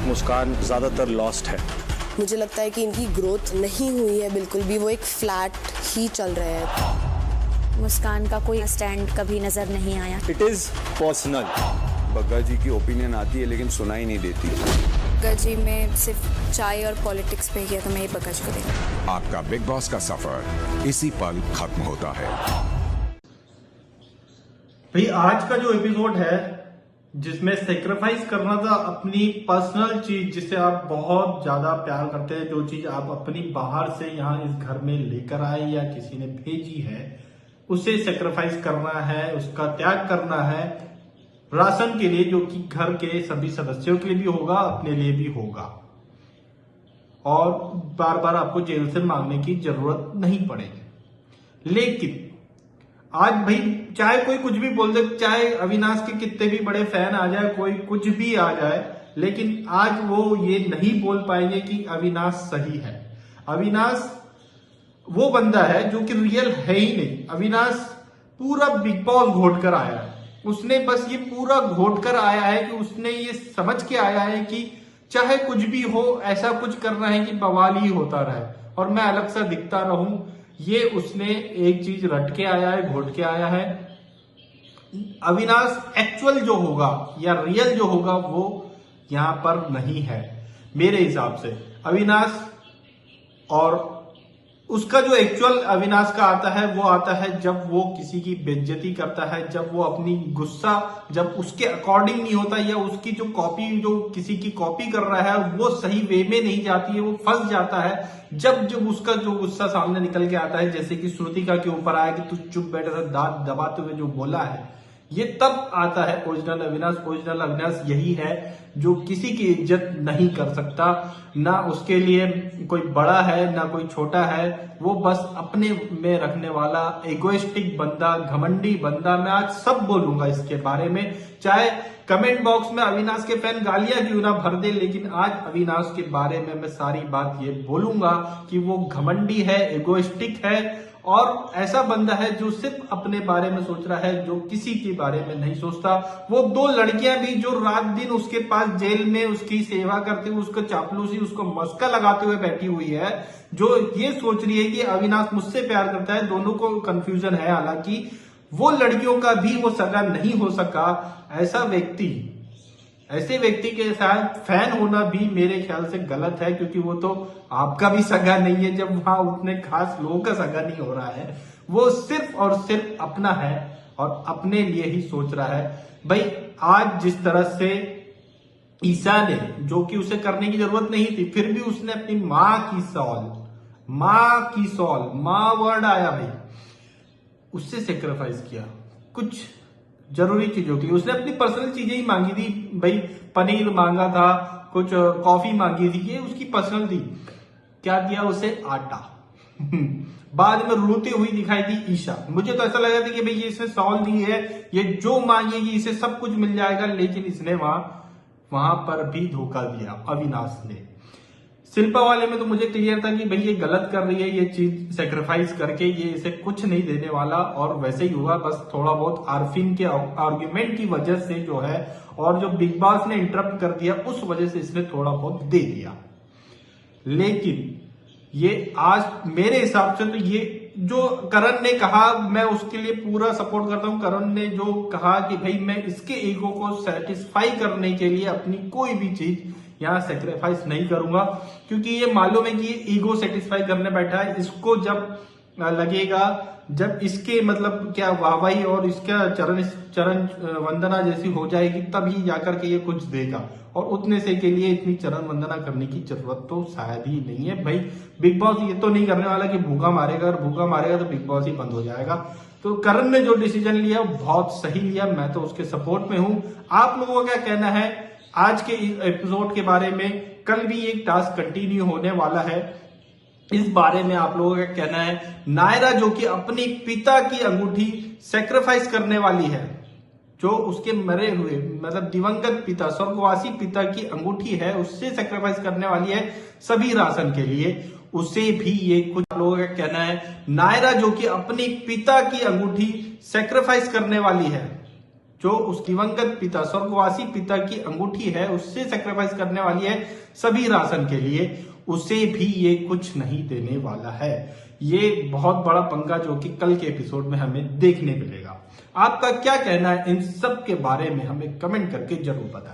मुस्कान ज़्यादातर लॉस्ट है। मुझे लगता है कि इनकी ग्रोथ नहीं हुई है बिल्कुल भी, वो एक फ्लैट ही चल रहे हैं। मुस्कान का कोई स्टैंड कभी नजर नहीं आया। It is personal. Bagga ji की ओपिनियन आती है लेकिन सुनाई नहीं देती। बग्गा जी में सिर्फ चाय और पॉलिटिक्स पे किया तो मैं ये बग्गा जी को देखूं। आपका बिग बॉस का सफर इसी पल खत्म होता है। भाई आज का जो एपिसोड है जिसमें सेक्रीफाइस करना था अपनी पर्सनल चीज जिसे आप बहुत ज्यादा प्यार करते हैं, जो चीज आप अपनी बाहर से यहाँ इस घर में लेकर आए या किसी ने भेजी है, उसे सेक्रीफाइस करना है, उसका त्याग करना है राशन के लिए, जो कि घर के सभी सदस्यों के लिए भी होगा, अपने लिए भी होगा, और बार बार आपको जेल से मांगने की जरूरत नहीं पड़ेगी। लेकिन आज भाई चाहे कोई कुछ भी बोल दे, चाहे अविनाश के कितने भी बड़े फैन आ जाए, कोई कुछ भी आ जाए, लेकिन आज वो ये नहीं बोल पाएंगे कि अविनाश सही है। अविनाश वो बंदा है जो कि रियल है ही नहीं। अविनाश पूरा बिग बॉस घोट कर आया है। उसने बस ये पूरा घोट कर आया है कि उसने ये समझ के आया है कि चाहे कुछ भी हो, ऐसा कुछ करना है कि बवाल ही होता रहे और मैं अलग सा दिखता रहूं। ये उसने एक चीज रट के आया है, घोट के आया है। अविनाश एक्चुअल जो होगा या रियल जो होगा वो यहां पर नहीं है मेरे हिसाब से। अविनाश और उसका जो एक्चुअल अविनाश का आता है वो आता है जब वो किसी की बेइज्जती करता है, जब वो अपनी गुस्सा जब उसके अकॉर्डिंग नहीं होता, या उसकी जो कॉपी जो किसी की कॉपी कर रहा है वो सही वे में नहीं जाती है, वो फंस जाता है। जब उसका जो गुस्सा सामने निकल के आता है, जैसे कि श्रुतिका के ऊपर आया कि तू चुप बैठे रह, दांत दबाते हुए जो बोला है, ये तब आता है ओरिजिनल अविनाश। ओरिजिनल अविनाश यही है जो किसी की इज्जत नहीं कर सकता, ना उसके लिए कोई बड़ा है ना कोई छोटा है, वो बस अपने में रखने वाला एगोइस्टिक बंदा, घमंडी बंदा। मैं आज सब बोलूंगा इसके बारे में, चाहे कमेंट बॉक्स में अविनाश के फैन गालियां क्यों ना भर दे, लेकिन आज अविनाश के बारे में मैं सारी बात ये बोलूंगा कि वो घमंडी है, एगोइस्टिक है और ऐसा बंदा है जो सिर्फ अपने बारे में सोच रहा है, जो किसी के बारे में नहीं सोचता। वो दो लड़कियां भी जो रात दिन उसके पास जेल में उसकी सेवा करते हुए, उसको चापलूसी, उसको मस्का लगाते हुए बैठी हुई है, जो ये सोच रही है कि अविनाश मुझसे प्यार करता है। दोनों को कंफ्यूजन है, हालांकि वो लड़कियों का भी वो सगा नहीं हो सका। ऐसे व्यक्ति के साथ फैन होना भी मेरे ख्याल से गलत है, क्योंकि वो तो आपका भी सगा नहीं है जब वहां उतने खास लोगों का सगा नहीं हो रहा है। वो सिर्फ और सिर्फ अपना है और अपने लिए ही सोच रहा है। भाई आज जिस तरह से ईसा ने, जो कि उसे करने की जरूरत नहीं थी, फिर भी उसने अपनी माँ की सॉल, माँ वर्ड आया भाई, उससे सेक्रीफाइस किया कुछ जरूरी चीजों के लिए। उसने अपनी पर्सनल चीजें ही मांगी थी भाई, पनीर मांगा था, कुछ कॉफी मांगी थी, ये उसकी पर्सनल थी। क्या दिया उसे? आटा। बाद में रोती हुई दिखाई दी ईशा। मुझे तो ऐसा लगा था कि भाई ये इसने सॉल दी है, ये जो मांगेगी इसे सब कुछ मिल जाएगा, लेकिन इसने वहां पर भी धोखा दिया अविनाश ने। शिल्पा वाले में तो मुझे क्लियर था कि भाई ये गलत कर रही है, ये चीज सेक्रीफाइस करके ये इसे कुछ नहीं देने वाला, और वैसे ही हुआ। बस थोड़ा बहुत आरफिन के आर्ग्यूमेंट की वजह से जो है, और जो बिग बॉस ने इंटरप्ट कर दिया उस वजह से इसने थोड़ा बहुत दे दिया। लेकिन ये आज मेरे हिसाब से तो ये जो करण ने कहा, मैं उसके लिए पूरा सपोर्ट करता हूं। करण ने जो कहा कि भाई मैं इसके ईगो को सेटिस्फाई करने के लिए अपनी कोई भी चीज यहाँ सेक्रीफाइस नहीं करूंगा, क्योंकि ये मालूम है कि ये ईगो सेटिस्फाई करने बैठा है। इसको जब लगेगा, जब इसके मतलब क्या वाहवाही और इसका चरण वंदना जैसी हो जाएगी, तभी जाकर के ये कुछ देगा, और उतने से के लिए इतनी चरण वंदना करने की जरूरत तो शायद ही नहीं है। भाई बिग बॉस ये तो नहीं करने वाला कि भूखा मारेगा, और भूखा मारेगा तो बिग बॉस ही बंद हो जाएगा। तो करण ने जो डिसीजन लिया बहुत सही लिया, मैं तो उसके सपोर्ट में हूं। आप लोगों का क्या कहना है आज के एपिसोड के बारे में? कल भी एक टास्क कंटिन्यू होने वाला है, इस बारे में आप लोगों का कहना है। नायरा जो कि अपने पिता की अंगूठी सेक्रीफाइस करने वाली है, जो उसके मरे हुए मतलब दिवंगत पिता, स्वर्गवासी पिता की अंगूठी है, उससे सेक्रीफाइस करने वाली है सभी राशन के लिए, उसे भी ये कुछ लोगों का कहना है। नायरा जो कि अपने पिता की अंगूठी सेक्रीफाइस करने वाली है, जो उस दिवंगत पिता स्वर्गवासी पिता की अंगूठी है उससे सेक्रीफाइस करने वाली है सभी राशन के लिए, उसे भी ये कुछ नहीं देने वाला है। ये बहुत बड़ा पंगा जो कि कल के एपिसोड में हमें देखने मिलेगा। आपका क्या कहना है इन सब के बारे में हमें कमेंट करके जरूर बताएं।